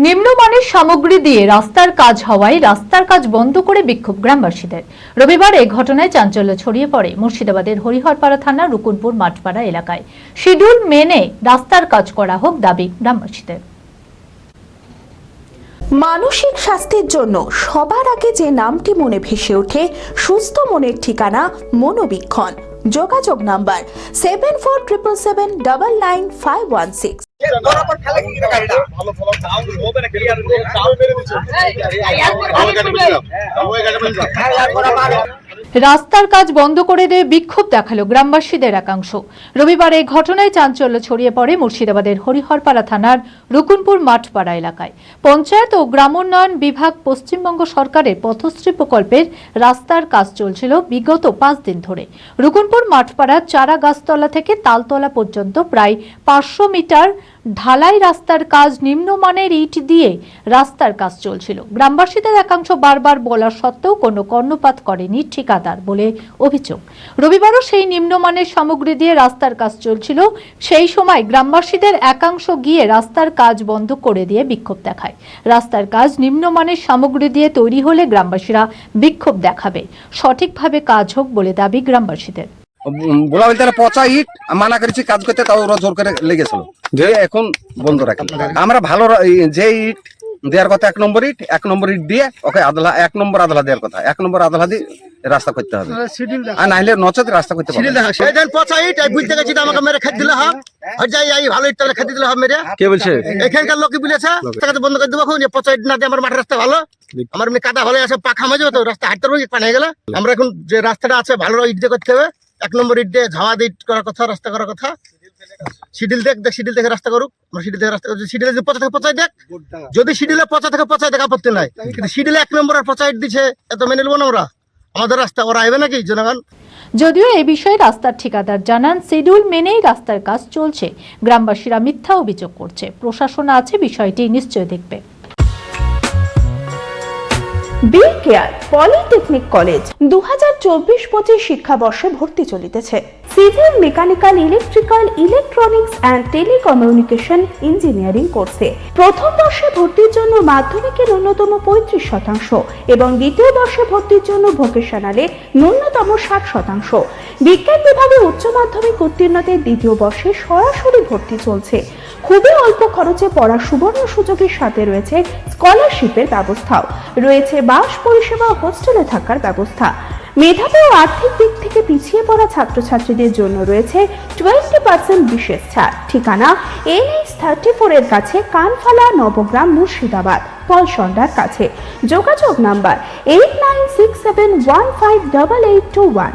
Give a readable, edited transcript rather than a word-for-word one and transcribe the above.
নিম্নমানের সামগ্রী দিয়ে রাস্তার কাজ হওয়ায় রাস্তার কাজ বন্ধ করে বিক্ষোভ গ্রামবাসীদের। রবিবার এই ঘটনায় চাঞ্চল্য ছড়িয়ে পড়ে মুর্শিদাবাদের হরিহরপাড়া থানার রুকুনপুর মাঠপাড়া এলাকায়। শিডিউল মেনে রাস্তার কাজ করা হোক দাবি গ্রামবাসীদের। মানসিক স্বাস্থ্যের জন্য সবার আগে যে নামটি মনে ভেসে ওঠে সুস্থ মনের ঠিকানা মনোবীক্ষণ। যোগাযোগ নাম্বার 7477799516। রাস্তার কাজ বন্ধ করে দিয়ে বিক্ষোভ দেখালো গ্রামবাসীদের একাংশ। রবিবার এই ঘটনায় চাঞ্চল্য ছড়িয়ে পড়ে মুর্শিদাবাদের হরিহরপাড়া থানার রুকুনপুর মাঠপাড়া এলাকায়। পঞ্চায়েত ও গ্রামোন্নয়ন বিভাগ পশ্চিমবঙ্গ সরকারের পথশ্রী প্রকল্পের রাস্তার কাজ চলছিল বিগত 5 দিন ধরে। রুকুনপুর মাঠপাড়ার চারা গাছতলা থেকে তালতলা পর্যন্ত প্রায় 500 মিটার ঢালাই রাস্তার কাজ নিম্নমানের ইট দিয়ে রাস্তার কাজ চলছিল। গ্রামবাসীদের একাংশ বারবার বলা সত্ত্বেও কোনো কর্ণপাত করেনি ঠিকাদার বলে অভিযোগ। রবিবারও সেই নিম্নমানের সামগ্রী দিয়ে রাস্তার কাজ চলছিল। সেই সময় গ্রামবাসীদের একাংশ গিয়ে রাস্তার কাজ বন্ধ করে দিয়ে বিক্ষোভ দেখায়। রাস্তার কাজ নিম্নমানের সামগ্রী দিয়ে তৈরি হলে গ্রামবাসীরা বিক্ষোভ দেখাবে। সঠিকভাবে কাজ হোক বলে দাবি গ্রামবাসীদের। বলা বলতে পচা ইট মানা করেছি কাজ করতে, তাও ওরা জোর করে লেগেছিল যে এখন বন্ধ রাখেন। আমরা ভালো যে ইট দেওয়ার কথা 1 নম্বর ইট দিয়ে ওকে আদলা 1 নম্বর আদলা দেওয়ার কথা 1 নম্বর আদলা দিয়ে রাস্তা করতে হবে, আর নাহলে নচেত রাস্তা করতে পারবে। পচা ইট বুঝতে গেছি আমাকে মেরে খেতে দিলে হবে, ভালো ইট তাহলে খেতে দিলে হবে মেরে। কে বলছে? এখানকার লোকই বলেছে বন্ধ করে দেবো। পচা ইট না দিয়ে আমার মাঠের রাস্তা ভালো, আমার এমনি কাদা হলে আসে পাখা মাঝে তো রাস্তা হাঁটতে পারবো পানি হয়ে গেলে। আমরা এখন যে রাস্তাটা আছে ভালো ইট দিয়ে করতে হবে, 1 নম্বর ইট দিয়ে ঝাওয়া দিয়ে ইট করার কথা, রাস্তা করার কথা। শিডিল দেখ শিডিল দেখে রাস্তা করুক, শিডিল দেখে রাস্তা করছি। শিডিলে যদি পচা থেকে পচাই দেখ, যদি শিডিলে পচা থেকে পচাই দেখ আপত্তি নাই, কিন্তু শিডিলে 1 নম্বর আর পচা ইট দিচ্ছে এত মেনে নেবো না আমরা। আমাদের রাস্তা ওরা আইবে নাকি জনগণ? যদিও এই বিষয়ে রাস্তার ঠিকাদার জানান শিডিউল মেনেই রাস্তার কাজ চলছে। গ্রামবাসীরা মিথ্যা অভিযোগ করছে। প্রশাসন আছে বিষয়টি নিশ্চয় দেখবে। বি কেয়ার পলিটেকনিক কলেজ 2024-25 শিক্ষাবর্ষে ভর্তি চলিতেছে। Civil, mechanical, electrical, electronics and telecommunication engineering কোর্সে প্রথম বর্ষে ভর্তির জন্য মাধ্যমিকের ন্যূনতম 35% এবং দ্বিতীয় বর্ষে ভর্তির জন্য ভোকেশনালে ন্যূনতম 60%। বিজ্ঞান বিভাগে উচ্চ মাধ্যমিক উত্তীর্ণদের দ্বিতীয় বর্ষে সরাসরি ভর্তি চলছে। খুবই অল্প খরচে পড়ার সুবর্ণ সুযোগের সাথে রয়েছে স্কলারশিপের ব্যবস্থাও রয়েছে, বাস পরিষেবা, হোস্টেলে থাকার ব্যবস্থা। মেধাবী ও আর্থিক দিক থেকে পিছিয়ে পড়া ছাত্রছাত্রীদের জন্য রয়েছে 20% বিশেষ ছাড়। ঠিকানা NH34 এর কাছে, কানফালা, নবগ্রাম, মুর্শিদাবাদ, পলসন্ডার কাছে। যোগাযোগ নাম্বার 8967158821।